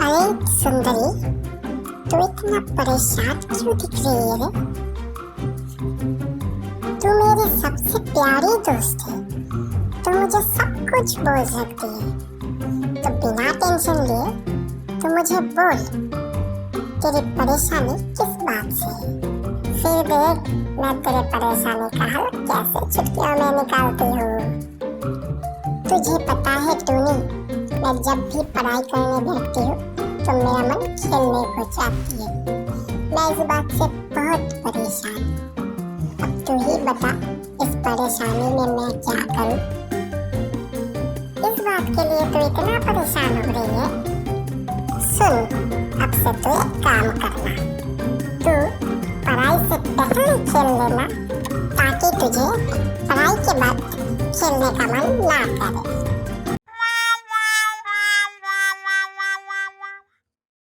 अरे सुंदरी, तू इतना परेशान क्यों दिख रही है रे? तू मेरी सबसे प्यारी दोस्त है, तू मुझे सब कुछ बोल सकती है। तो बिना टेंशन लिए तू मुझे बोल, तेरी परेशानी किस बात से है? फिर देख मैं तेरे परेशानी का हल कैसे चुटकियों में निकालती हूँ। तुझे पता है टूनी, मैं जब भी पढ़ाई करने बैठती हूँ तो मेरा मन खेलने को चाहती है। मैं इस बात से बहुत परेशान हूँ। अब तू ही बता, इस परेशानी में मैं क्या करूँ? इस बात के लिए तू इतना परेशान हो रही है? सुन, अब से तू एक काम करना, तू पढ़ाई से पहले खेल लेना ताकि तुझे पढ़ाई के बाद खेलने का मन ना करे।